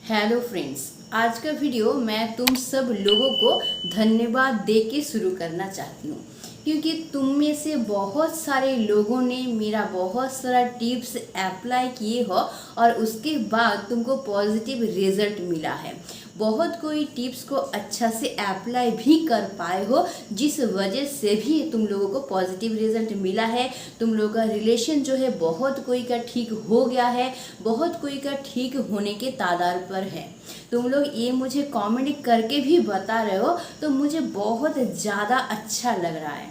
Hello friends, आज का video मैं तुम सब लोगों को धन्यवाद दे के शुरू करना चाहती हूँ, क्योंकि तुम में से बहुत सारे लोगों ने मेरा बहुत सारा टिप्स अप्लाई किए हो और उसके बाद तुमको पॉजिटिव रिजल्ट मिला है। बहुत कोई टिप्स को अच्छा से अप्लाई भी कर पाए हो, जिस वजह से भी तुम लोगों को पॉजिटिव रिजल्ट मिला है। तुम लोगों का रिलेशन जो है बहुत कोई का ठीक हो गया है, बहुत कोई का ठीक होने के तादार पर है। तुम लोग ये मुझे कमेंट करके भी बता रहे हो तो मुझे बहुत ज़्यादा अच्छा लग रहा है।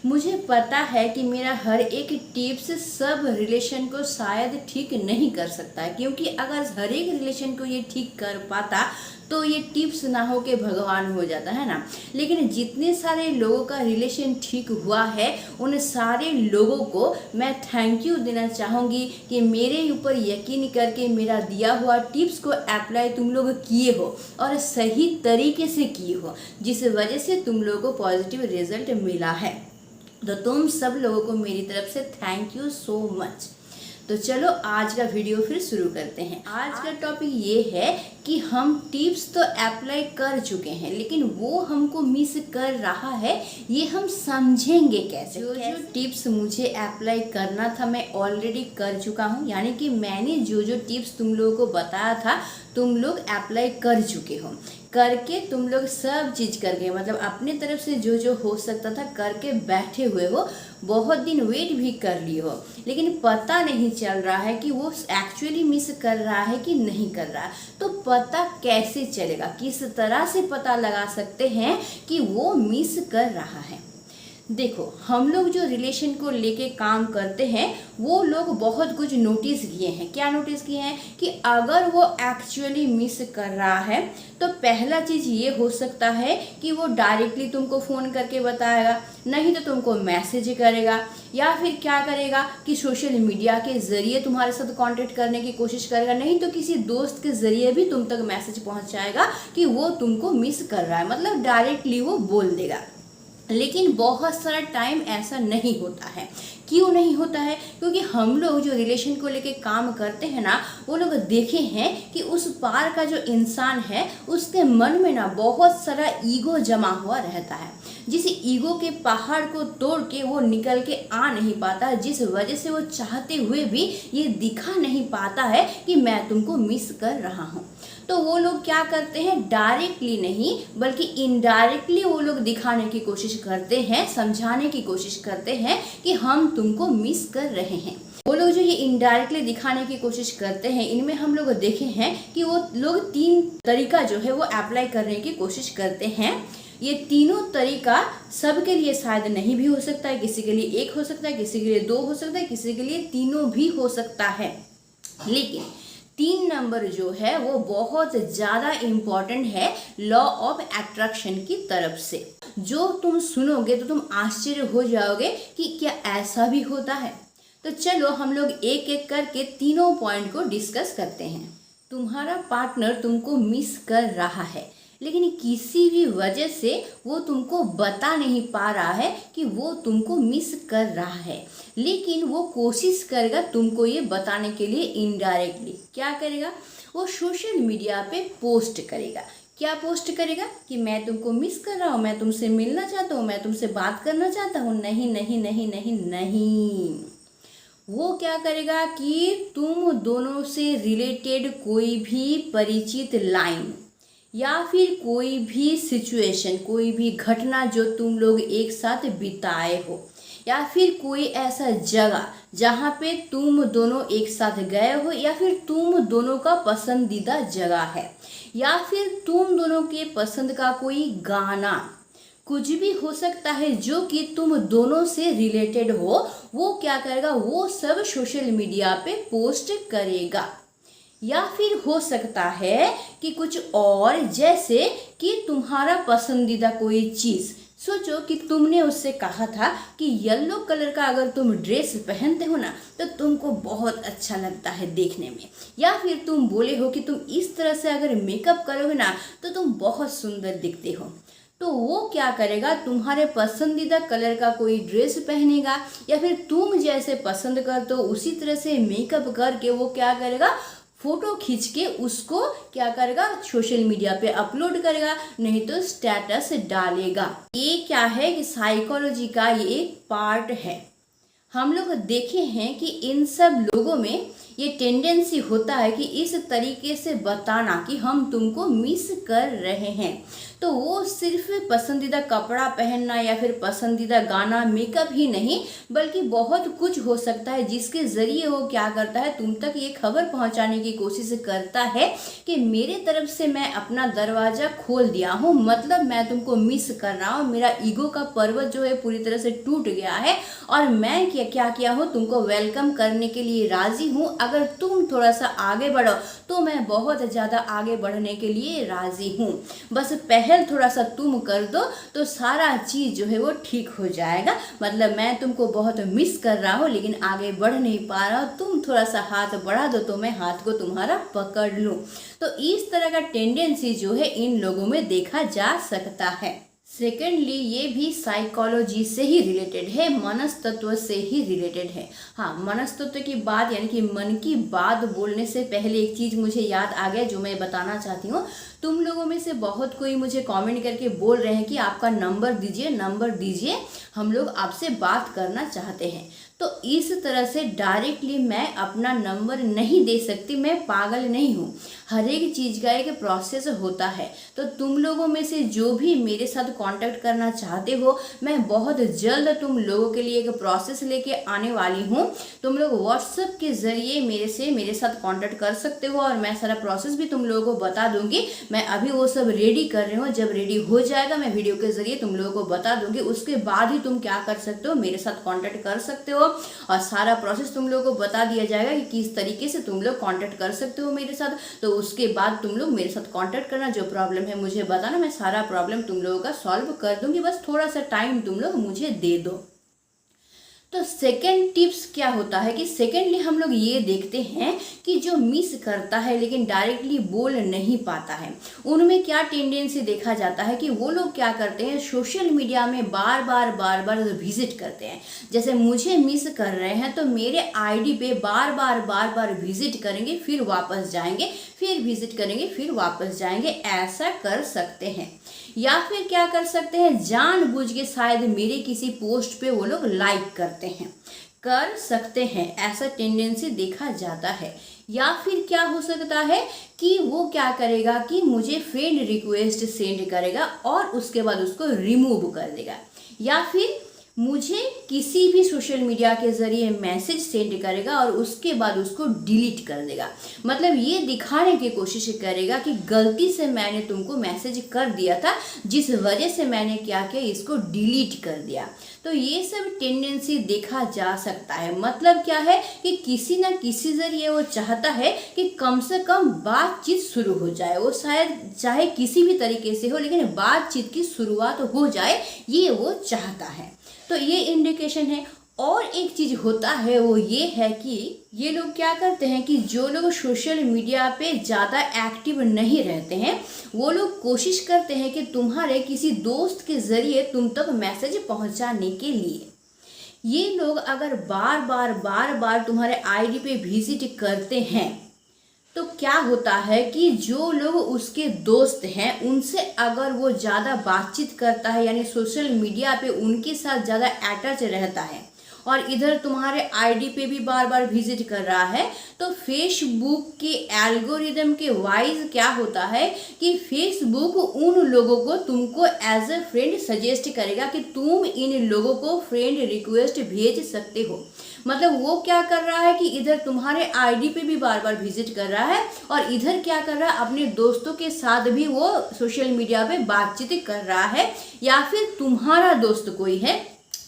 मुझे पता है कि मेरा हर एक टिप्स सब रिलेशन को शायद ठीक नहीं कर सकता है, क्योंकि अगर हर एक रिलेशन को ये ठीक कर पाता तो ये टिप्स ना हो के भगवान हो जाता है ना। लेकिन जितने सारे लोगों का रिलेशन ठीक हुआ है उन सारे लोगों को मैं थैंक यू देना चाहूँगी कि मेरे ऊपर यकीन करके मेरा दिया हुआ टिप्स को अप्लाई तुम लोग किए हो और सही तरीके से किए हो, जिस वजह से तुम लोगों को पॉजिटिव रिजल्ट मिला है। तो तुम सब लोगों को मेरी तरफ से थैंक यू सो मच। तो चलो आज का वीडियो फिर शुरू करते हैं। आज का टॉपिक ये है कि हम टिप्स तो अप्लाई कर चुके हैं, लेकिन वो हमको मिस कर रहा है, ये हम समझेंगे कैसे। जो टिप्स मुझे अप्लाई करना था मैं ऑलरेडी कर चुका हूँ, यानी कि मैंने जो टिप्स तुम लोगों को बताया था तुम लोग अप्लाई कर चुके हो। करके तुम लोग सब चीज़ करके मतलब अपने तरफ से जो हो सकता था करके बैठे हुए हो, बहुत दिन वेट भी कर लिए हो, लेकिन पता नहीं चल रहा है कि वो एक्चुअली मिस कर रहा है कि नहीं कर रहा है। तो पता कैसे चलेगा, किस तरह से पता लगा सकते हैं कि वो मिस कर रहा है। देखो, हम लोग जो रिलेशन को लेके काम करते हैं वो लोग बहुत कुछ नोटिस किए हैं। क्या नोटिस किए हैं कि अगर वो एक्चुअली मिस कर रहा है तो पहला चीज़ ये हो सकता है कि वो डायरेक्टली तुमको फ़ोन करके बताएगा, नहीं तो तुमको मैसेज करेगा, या फिर क्या करेगा कि सोशल मीडिया के ज़रिए तुम्हारे साथ कांटेक्ट करने की कोशिश करेगा, नहीं तो किसी दोस्त के ज़रिए भी तुम तक मैसेज पहुंचाएगा कि वो तुमको मिस कर रहा है, मतलब डायरेक्टली वो बोल देगा। लेकिन बहुत सारा टाइम ऐसा नहीं होता है। क्यों नहीं होता है? क्योंकि हम लोग जो रिलेशन को लेके काम करते हैं ना, वो लोग देखे हैं कि उस पार का जो इंसान है उसके मन में ना बहुत सारा ईगो जमा हुआ रहता है, जिस ईगो के पहाड़ को तोड़ के वो निकल के आ नहीं पाता, जिस वजह से वो चाहते हुए भी ये दिखा नहीं पाता है कि मैं तुमको मिस कर रहा हूँ। तो वो लोग क्या करते हैं, डायरेक्टली नहीं बल्कि इनडायरेक्टली वो लोग दिखाने की कोशिश करते हैं, समझाने की कोशिश करते हैं कि हम तुमको मिस कर रहे हैं। वो लोग जो ये इनडायरेक्टली दिखाने की कोशिश करते हैं, इनमें हम लोग देखे हैं कि वो लोग 3 तरीका जो है वो अप्लाई करने की कोशिश करते हैं। ये तीनों तरीका सबके लिए शायद नहीं भी हो सकता है, किसी के लिए 1 हो सकता है, किसी के लिए 2 हो सकता है, किसी के लिए तीनों भी हो सकता है। लेकिन 3 नंबर जो है वो बहुत ज़्यादा इम्पॉर्टेंट है लॉ ऑफ अट्रैक्शन की तरफ से। जो तुम सुनोगे तो तुम आश्चर्य हो जाओगे कि क्या ऐसा भी होता है। तो चलो हम लोग एक एक करके तीनों पॉइंट को डिस्कस करते हैं। तुम्हारा पार्टनर तुमको मिस कर रहा है, लेकिन किसी भी वजह से वो तुमको बता नहीं पा रहा है कि वो तुमको मिस कर रहा है, लेकिन वो कोशिश करेगा तुमको ये बताने के लिए इनडायरेक्टली। क्या करेगा? वो सोशल मीडिया पे पोस्ट करेगा। क्या पोस्ट करेगा कि मैं तुमको मिस कर रहा हूँ, मैं तुमसे मिलना चाहता हूँ, मैं तुमसे बात करना चाहता हूँ। नहीं नहीं नहीं नहीं नहीं, वो क्या करेगा कि तुम दोनों से रिलेटेड कोई भी परिचित लाइन या फिर कोई भी सिचुएशन, कोई भी घटना जो तुम लोग एक साथ बिताए हो, या फिर कोई ऐसा जगह जहाँ पे तुम दोनों एक साथ गए हो, या फिर तुम दोनों का पसंदीदा जगह है, या फिर तुम दोनों के पसंद का कोई गाना, कुछ भी हो सकता है जो कि तुम दोनों से रिलेटेड हो, वो क्या करेगा, वो सब सोशल मीडिया पे पोस्ट करेगा। या फिर हो सकता है कि कुछ और, जैसे कि तुम्हारा पसंदीदा कोई चीज़। सोचो कि तुमने उससे कहा था कि येलो कलर का अगर तुम ड्रेस पहनते हो ना तो तुमको बहुत अच्छा लगता है देखने में, या फिर तुम बोले हो कि तुम इस तरह से अगर मेकअप करोगे ना तो तुम बहुत सुंदर दिखते हो। तो वो क्या करेगा, तुम्हारे पसंदीदा कलर का कोई ड्रेस पहनेगा, या फिर तुम जैसे पसंद करते हो उसी तरह से मेकअप करके वो क्या करेगा, फोटो खींच के उसको क्या करेगा, सोशल मीडिया पे अपलोड करेगा, नहीं तो स्टेटस डालेगा। ये क्या है कि साइकोलॉजी का ये एक पार्ट है। हम लोग देखे हैं कि इन सब लोगों में ये टेंडेंसी होता है कि इस तरीके से बताना कि हम तुमको मिस कर रहे हैं। तो वो सिर्फ पसंदीदा कपड़ा पहनना या फिर पसंदीदा गाना, मेकअप ही नहीं, बल्कि बहुत कुछ हो सकता है जिसके ज़रिए वो क्या करता है, तुम तक ये खबर पहुंचाने की कोशिश करता है कि मेरे तरफ से मैं अपना दरवाज़ा खोल दिया हूँ, मतलब मैं तुमको मिस कर रहा हूँ, मेरा ईगो का पर्वत जो है पूरी तरह से टूट गया है और मैं क्या किया हूँ, तुमको वेलकम करने के लिए राज़ी हूँ। अगर तुम थोड़ा सा आगे बढ़ो तो मैं बहुत ज़्यादा आगे बढ़ने के लिए राज़ी हूँ। बस पहल थोड़ा सा तुम कर दो तो सारा चीज़ जो है वो ठीक हो जाएगा। मतलब मैं तुमको बहुत मिस कर रहा हूँ लेकिन आगे बढ़ नहीं पा रहा हूँ, तुम थोड़ा सा हाथ बढ़ा दो तो मैं हाथ को तुम्हारा पकड़ लूँ। तो इस तरह का टेंडेंसी जो है इन लोगों में देखा जा सकता है। सेकेंडली, ये भी साइकोलॉजी से ही रिलेटेड है, मनस्तत्व से ही रिलेटेड है। हाँ, मनस्तत्व की बात यानी कि मन की बात बोलने से पहले एक चीज़ मुझे याद आ गया जो मैं बताना चाहती हूँ। तुम लोगों में से बहुत कोई मुझे कमेंट करके बोल रहे हैं कि आपका नंबर दीजिए, हम लोग आपसे बात करना चाहते हैं। तो इस तरह से डायरेक्टली मैं अपना नंबर नहीं दे सकती, मैं पागल नहीं हूँ। हर एक चीज़ का एक प्रोसेस होता है। तो तुम लोगों में से जो भी मेरे साथ कांटेक्ट करना चाहते हो, मैं बहुत जल्द तुम लोगों के लिए एक प्रोसेस लेके आने वाली हूँ। तुम लोग व्हाट्सएप के ज़रिए मेरे साथ कांटेक्ट कर सकते हो और मैं सारा प्रोसेस भी तुम लोगों को बता दूंगी। मैं अभी वो सब रेडी कर रही हूँ, जब रेडी हो जाएगा मैं वीडियो के ज़रिए तुम लोगों को बता दूंगी। उसके बाद ही तुम क्या कर सकते हो, मेरे साथ कांटेक्ट कर सकते हो और सारा प्रोसेस तुम लोगों को बता दिया जाएगा कि किस तरीके से तुम लोग कांटेक्ट कर सकते हो मेरे साथ। तो उसके बाद तुम लोग मेरे साथ कांटेक्ट करना, जो प्रॉब्लम है मुझे बताना, मैं सारा प्रॉब्लम तुम लोगों का सॉल्व कर दूंगी। बस थोड़ा सा टाइम तुम लोग मुझे दे दो। तो सेकेंड टिप्स क्या होता है कि सेकेंडली हम लोग ये देखते हैं कि जो मिस करता है लेकिन डायरेक्टली बोल नहीं पाता है, उनमें क्या टेंडेंसी देखा जाता है कि वो लोग क्या करते हैं, सोशल मीडिया में बार बार विजिट करते हैं। जैसे मुझे मिस कर रहे हैं तो मेरे आईडी पे बार बार विजिट करेंगे, फिर वापस जाएंगे, फिर विजिट करेंगे, फिर वापस जाएंगे। ऐसा कर सकते हैं। या फिर क्या कर सकते हैं, जानबूझ के शायद मेरे किसी पोस्ट पे वो लोग लाइक कर सकते हैं। ऐसा टेंडेंसी देखा जाता है। या फिर क्या हो सकता है कि वो क्या करेगा कि मुझे फ्रेंड रिक्वेस्ट सेंड करेगा और उसके बाद उसको रिमूव कर देगा। या फिर मुझे किसी भी सोशल मीडिया के ज़रिए मैसेज सेंड करेगा और उसके बाद उसको डिलीट कर देगा। मतलब ये दिखाने की कोशिश करेगा कि गलती से मैंने तुमको मैसेज कर दिया था, जिस वजह से मैंने क्या किया, इसको डिलीट कर दिया। तो ये सब टेंडेंसी देखा जा सकता है। मतलब क्या है कि किसी न किसी ज़रिए वो चाहता है कि कम से कम बातचीत शुरू हो जाए। वो शायद चाहे किसी भी तरीके से हो लेकिन बातचीत की शुरुआत हो जाए, ये वो चाहता है। तो ये इंडिकेशन है। और एक चीज़ होता है वो ये है कि ये लोग क्या करते हैं कि जो लोग सोशल मीडिया पे ज़्यादा एक्टिव नहीं रहते हैं, वो लोग कोशिश करते हैं कि तुम्हारे किसी दोस्त के ज़रिए तुम तक मैसेज पहुंचाने के लिए। ये लोग अगर बार बार तुम्हारे आईडी पे विजिट करते हैं तो क्या होता है कि जो लोग उसके दोस्त हैं उनसे अगर वो ज़्यादा बातचीत करता है, यानी सोशल मीडिया पे उनके साथ ज़्यादा अटैच रहता है और इधर तुम्हारे आईडी पे भी बार बार विजिट कर रहा है, तो फेसबुक के एल्गोरिदम के वाइज क्या होता है कि फेसबुक उन लोगों को तुमको एज ए फ्रेंड सजेस्ट करेगा कि तुम इन लोगों को फ्रेंड रिक्वेस्ट भेज सकते हो। मतलब वो क्या कर रहा है कि इधर तुम्हारे आईडी पे भी बार बार विजिट कर रहा है और इधर क्या कर रहा है, अपने दोस्तों के साथ भी वो सोशल मीडिया पे बातचीत कर रहा है। या फिर तुम्हारा दोस्त कोई है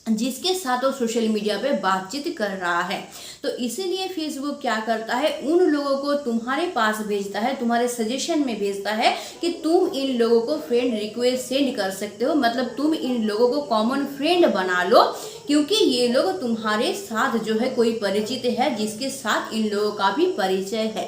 जिसके साथ वो सोशल मीडिया पे बातचीत कर रहा है, तो इसीलिए फेसबुक क्या करता है, उन लोगों को तुम्हारे पास भेजता है, तुम्हारे सजेशन में भेजता है कि तुम इन लोगों को फ्रेंड रिक्वेस्ट सेंड कर सकते हो। मतलब तुम इन लोगों को कॉमन फ्रेंड बना लो, क्योंकि ये लोग तुम्हारे साथ जो है कोई परिचित है जिसके साथ इन लोगों का भी परिचय है।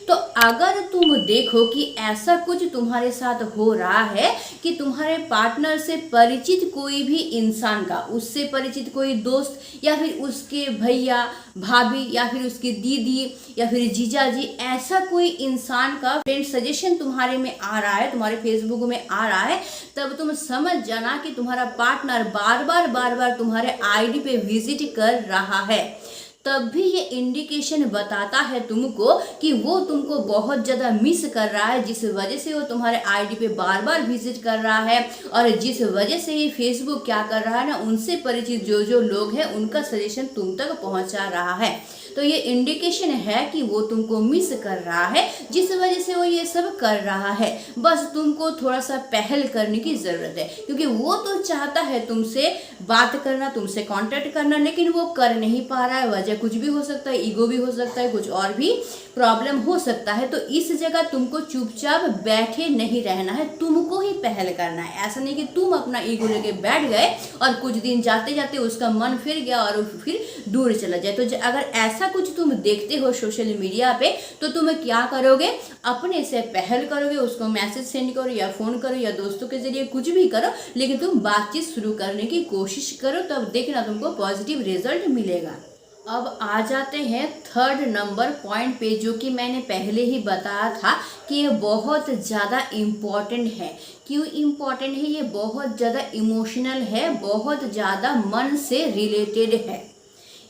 तो अगर तुम देखो कि ऐसा कुछ तुम्हारे साथ हो रहा है कि तुम्हारे पार्टनर से परिचित कोई भी इंसान का, उससे परिचित कोई दोस्त या फिर उसके भैया भाभी या फिर उसकी दीदी या फिर जीजा जी, ऐसा कोई इंसान का फ्रेंड सजेशन तुम्हारे में आ रहा है, तुम्हारे फेसबुक में आ रहा है, तब तुम समझ जाना कि तुम्हारा पार्टनर बार बार तुम्हारे आईडी पे विजिट कर रहा है। तब भी ये इंडिकेशन बताता है तुमको कि वो तुमको बहुत ज़्यादा मिस कर रहा है, जिस वजह से वो तुम्हारे आईडी पे बार बार विजिट कर रहा है और जिस वजह से ये फेसबुक क्या कर रहा है ना, उनसे परिचित जो जो लोग हैं उनका सजेशन तुम तक पहुंचा रहा है। तो ये इंडिकेशन है कि वो तुमको मिस कर रहा है, जिस वजह से वो ये सब कर रहा है। बस तुमको थोड़ा सा पहल करने की ज़रूरत है, क्योंकि वो तो चाहता है तुमसे बात करना, तुमसे कांटेक्ट करना, लेकिन वो कर नहीं पा रहा है। वजह कुछ भी हो सकता है, ईगो भी हो सकता है, कुछ और भी प्रॉब्लम हो सकता है। तो इस जगह तुमको चुपचाप बैठे नहीं रहना है, तुमको ही पहल करना है। ऐसा नहीं कि तुम अपना ईगो लेके बैठ गए और कुछ दिन जाते जाते उसका मन फिर गया और फिर दूर चला जाए। तो अगर ऐसा कुछ तुम देखते हो सोशल मीडिया पे, तो तुम क्या करोगे, अपने से पहल करोगे, उसको मैसेज सेंड करो या फोन करो या दोस्तों के जरिए कुछ भी करो, लेकिन तुम बातचीत शुरू करने की कोशिश करो, तब देखना तुमको पॉजिटिव रिजल्ट मिलेगा। अब आ जाते हैं थर्ड नंबर पॉइंट पे, जो कि मैंने पहले ही बताया था कि ये बहुत ज़्यादा इम्पॉर्टेंट है। क्यों इम्पॉर्टेंट है? ये बहुत ज़्यादा इमोशनल है, बहुत ज़्यादा मन से रिलेटेड है।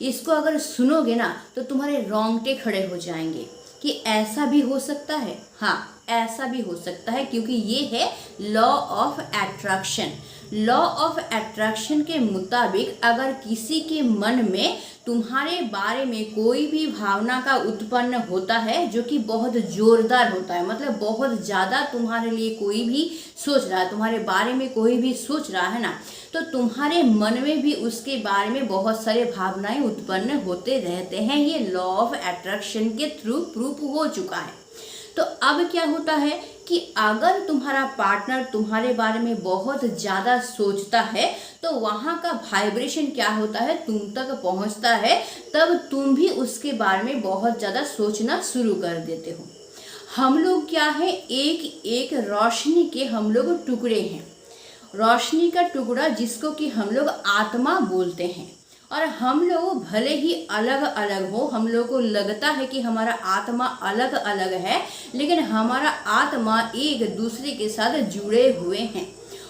इसको अगर सुनोगे ना तो तुम्हारे रोंगटे खड़े हो जाएंगे कि ऐसा भी हो सकता है। हाँ, ऐसा भी हो सकता है, क्योंकि ये है law of attraction. Law of attraction के मुताबिक अगर किसी के मन में तुम्हारे बारे में कोई भी भावना का उत्पन्न होता है जो कि बहुत जोरदार होता है, मतलब बहुत ज़्यादा तुम्हारे लिए कोई भी सोच रहा है, तुम्हारे बारे में कोई भी सोच रहा है ना, तो तुम्हारे मन में भी उसके बारे में बहुत सारे भावनाएं उत्पन्न होते रहते हैं। ये लॉ ऑफ अट्रैक्शन के थ्रू प्रूफ हो चुका है। तो अब क्या होता है कि अगर तुम्हारा पार्टनर तुम्हारे बारे में बहुत ज़्यादा सोचता है तो वहाँ का वाइब्रेशन क्या होता है, तुम तक पहुँचता है, तब तुम भी उसके बारे में बहुत ज़्यादा सोचना शुरू कर देते हो। हम लोग क्या है, एक एक रोशनी के हम लोग टुकड़े हैं, रोशनी का टुकड़ा जिसको कि हम लोग आत्मा बोलते हैं। और हम लोग भले ही अलग अलग हो, हम लोग को लगता है कि हमारा आत्मा अलग अलग है, लेकिन हमारा आत्मा एक दूसरे के साथ जुड़े हुए हैं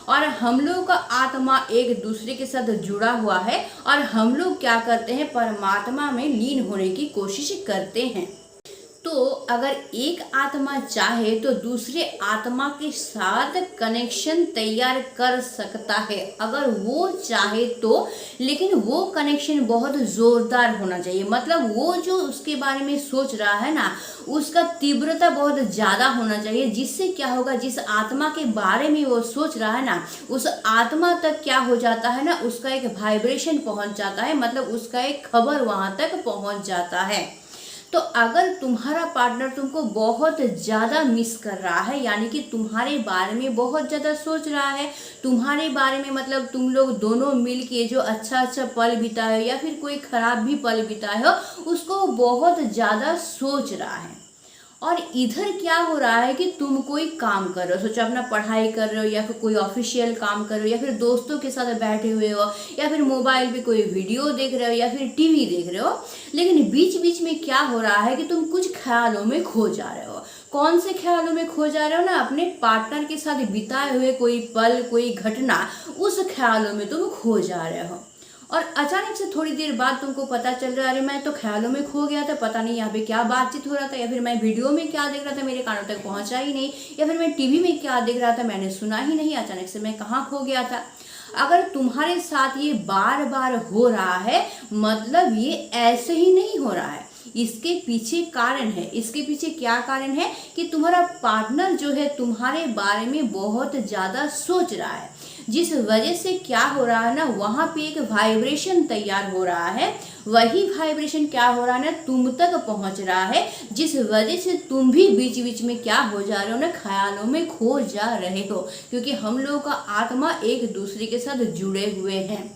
और हम लोग का आत्मा एक दूसरे के साथ जुड़ा हुआ है और हम लोग क्या करते हैं, परमात्मा में लीन होने की कोशिश करते हैं। तो अगर एक आत्मा चाहे तो दूसरे आत्मा के साथ कनेक्शन तैयार कर सकता है, अगर वो चाहे तो, लेकिन वो कनेक्शन बहुत ज़ोरदार होना चाहिए। मतलब वो जो उसके बारे में सोच रहा है ना, उसका तीव्रता बहुत ज़्यादा होना चाहिए, जिससे क्या होगा, जिस आत्मा के बारे में वो सोच रहा है ना, उस आत्मा तक क्या हो जाता है ना, उसका एक वाइब्रेशन पहुंच जाता है, मतलब उसका एक खबर वहां तक पहुंच जाता है। तो अगर तुम्हारा पार्टनर तुमको बहुत ज़्यादा मिस कर रहा है, यानी कि तुम्हारे बारे में बहुत ज़्यादा सोच रहा है, तुम्हारे बारे में मतलब तुम लोग दोनों मिल के जो अच्छा अच्छा पल बिताए या फिर कोई ख़राब भी पल बिताए हो, उसको बहुत ज़्यादा सोच रहा है। और इधर क्या हो रहा है कि तुम कोई काम कर रहे हो, सोचो अपना पढ़ाई कर रहे हो या फिर कोई ऑफिशियल काम कर रहे हो या फिर दोस्तों के साथ बैठे हुए हो या फिर मोबाइल पे कोई वीडियो देख रहे हो या फिर टीवी देख रहे हो, लेकिन बीच बीच में क्या हो रहा है कि तुम कुछ ख्यालों में खो जा रहे हो। कौन से ख्यालों में खो जा रहे हो ना, अपने पार्टनर के साथ बिताए हुए कोई पल, कोई घटना, उस ख्यालों में तुम खो जा रहे हो। और अचानक से थोड़ी देर बाद तुमको पता चल रहा है, अरे मैं तो ख्यालों में खो गया था, पता नहीं यहाँ पे क्या बातचीत हो रहा था, या फिर मैं वीडियो में क्या देख रहा था मेरे कानों तक पहुँचा ही नहीं, या फिर मैं टीवी में क्या देख रहा था मैंने सुना ही नहीं, अचानक से मैं कहाँ खो गया था। अगर तुम्हारे साथ ये बार बार हो रहा है, मतलब ये ऐसे ही नहीं हो रहा है, इसके पीछे कारण है। इसके पीछे क्या कारण है कि तुम्हारा पार्टनर जो है तुम्हारे बारे में बहुत ज़्यादा सोच रहा है, जिस वजह से क्या हो रहा है ना, वहाँ पे एक वाइब्रेशन तैयार हो रहा है। वही वाइब्रेशन क्या हो रहा है ना, तुम तक पहुँच रहा है, जिस वजह से तुम भी बीच बीच में क्या हो जा रहे हो ना, ख्यालों में खो जा रहे हो, क्योंकि हम लोगों का आत्मा एक दूसरे के साथ जुड़े हुए हैं।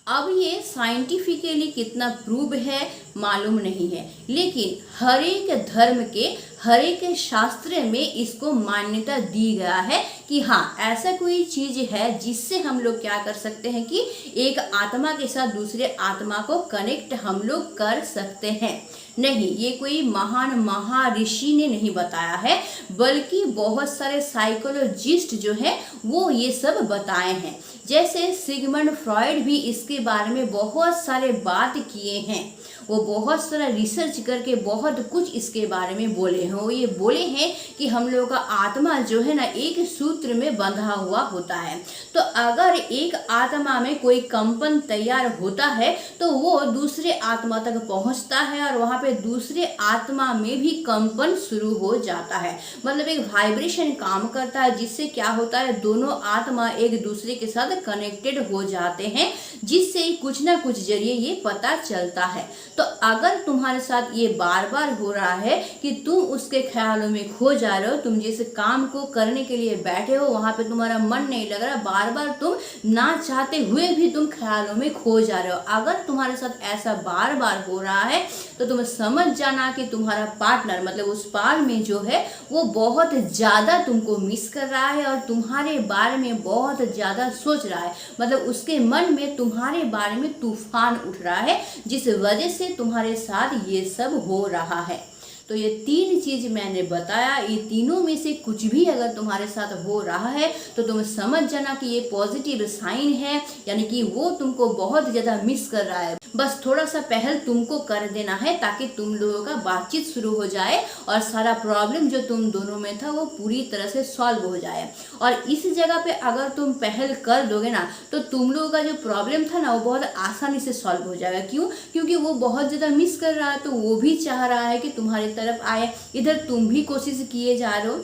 अब ये साइंटिफिकली कितना प्रूव है मालूम नहीं है, लेकिन हर एक धर्म के हर एक शास्त्र में इसको मान्यता दी गया है कि हाँ, ऐसा कोई चीज है जिससे हम लोग क्या कर सकते हैं कि एक आत्मा के साथ दूसरे आत्मा को कनेक्ट हम लोग कर सकते हैं। नहीं, ये कोई महान महर्षि ने नहीं बताया है, बल्कि बहुत सारे साइकोलॉजिस्ट जो है वो ये सब बताए हैं। जैसे सिगमंड फ्रॉइड भी इसके बारे में बहुत सारे बात किए हैं। वो बहुत सारा रिसर्च करके बहुत कुछ इसके बारे में बोले हैं। वो ये बोले हैं कि हम लोगों का आत्मा जो है ना एक सूत्र में बंधा हुआ होता है। तो अगर एक आत्मा में कोई कंपन तैयार होता है तो वो दूसरे आत्मा तक पहुंचता है और वहाँ पे दूसरे आत्मा में भी कंपन शुरू हो जाता है। मतलब एक वाइब्रेशन काम करता है, जिससे क्या होता है दोनों आत्मा एक दूसरे के साथ कनेक्टेड हो जाते हैं, जिससे कुछ ना कुछ जरिए ये पता चलता है। तो अगर तुम्हारे साथ ये बार बार हो रहा है कि तुम उसके ख्यालों में खो जा रहे हो, तुम जिस काम को करने के लिए बैठे हो वहां पे तुम्हारा मन नहीं लग रहा, बार बार तुम ना चाहते हुए भी तुम ख्यालों में खो जा रहे हो, अगर तुम्हारे साथ ऐसा बार बार हो रहा है तो तुम समझ जाना कि तुम्हारा पार्टनर मतलब उस पार में जो है वो बहुत ज्यादा तुमको मिस कर रहा है और तुम्हारे बारे में बहुत ज्यादा सोच रहा है। मतलब उसके मन में तुम्हारे बारे में तूफान उठ रहा है, जिस वजह से तुम्हारे साथ ये सब हो रहा है। तो ये 3 चीज मैंने बताया, ये तीनों में से कुछ भी अगर तुम्हारे साथ हो रहा है तो तुम समझ जाना कि ये पॉजिटिव साइन है, यानी कि वो तुमको बहुत ज्यादा मिस कर रहा है। बस थोड़ा सा पहल तुमको कर देना है ताकि तुम लोगों का बातचीत शुरू हो जाए और सारा प्रॉब्लम जो तुम दोनों में था वो पूरी तरह से सॉल्व हो जाए। और इस जगह पे अगर तुम पहल कर दोगे ना तो तुम लोगों का जो प्रॉब्लम था ना वो बहुत आसानी से सॉल्व हो जाएगा। क्यों? क्योंकि वो बहुत ज़्यादा मिस कर रहा है, तो वो भी चाह रहा है कि तुम्हारी तरफ आए, इधर तुम भी कोशिश किए जा रहे हो।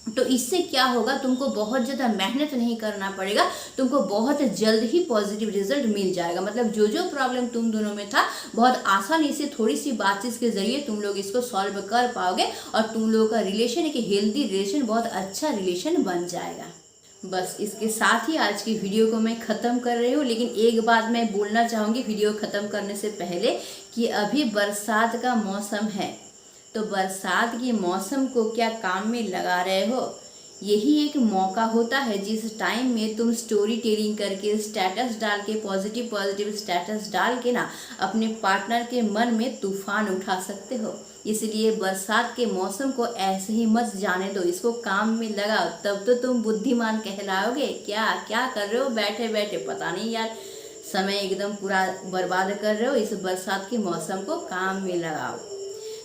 तो इससे क्या होगा, तुमको बहुत ज़्यादा मेहनत नहीं करना पड़ेगा, तुमको बहुत जल्द ही पॉजिटिव रिजल्ट मिल जाएगा। मतलब जो जो प्रॉब्लम तुम दोनों में था बहुत आसानी से थोड़ी सी बातचीत के जरिए तुम लोग इसको सॉल्व कर पाओगे और तुम लोगों का रिलेशन एक हेल्दी रिलेशन, बहुत अच्छा रिलेशन बन जाएगा। बस इसके साथ ही आज की वीडियो को मैं ख़त्म कर रही हूँ। लेकिन एक बात मैं बोलना चाहूँगी वीडियो ख़त्म करने से पहले कि अभी बरसात का मौसम है, तो बरसात के मौसम को क्या काम में लगा रहे हो? यही एक मौका होता है जिस टाइम में तुम स्टोरी टेलिंग करके स्टेटस डाल के पॉजिटिव स्टेटस डाल के ना अपने पार्टनर के मन में तूफान उठा सकते हो। इसलिए बरसात के मौसम को ऐसे ही मत जाने दो, इसको काम में लगाओ, तब तो तुम बुद्धिमान कहलाओगे। क्या क्या कर रहे हो बैठे बैठे, पता नहीं यार, समय एकदम पूरा बर्बाद कर रहे हो। इस बरसात के मौसम को काम में लगाओ।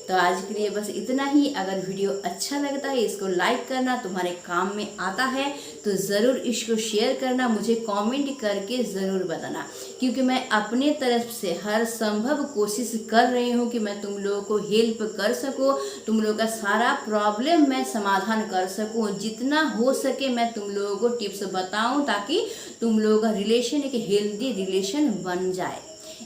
तो आज के लिए बस इतना ही। अगर वीडियो अच्छा लगता है इसको लाइक करना, तुम्हारे काम में आता है तो ज़रूर इसको शेयर करना, मुझे कमेंट करके ज़रूर बताना, क्योंकि मैं अपने तरफ से हर संभव कोशिश कर रही हूँ कि मैं तुम लोगों को हेल्प कर सकूँ, तुम लोगों का सारा प्रॉब्लम मैं समाधान कर सकूँ। जितना हो सके मैं तुम लोगों को टिप्स बताऊँ ताकि तुम लोगों का रिलेशन एक हेल्दी रिलेशन बन जाए।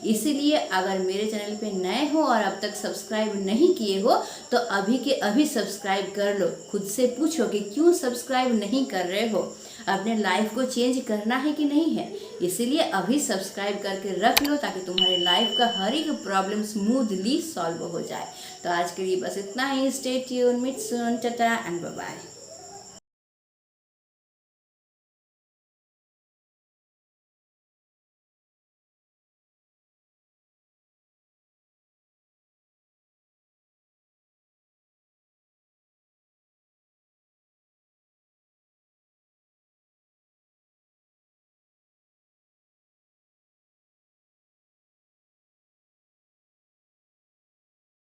इसीलिए अगर मेरे चैनल पे नए हो और अब तक सब्सक्राइब नहीं किए हो तो अभी के अभी सब्सक्राइब कर लो। खुद से पूछो कि क्यों सब्सक्राइब नहीं कर रहे हो, अपने लाइफ को चेंज करना है कि नहीं है। इसीलिए अभी सब्सक्राइब करके रख लो ताकि तुम्हारे लाइफ का हर एक प्रॉब्लम स्मूथली सॉल्व हो जाए। तो आज के लिए बस इतना ही। Stay tune, meet soon, tata and bye bye.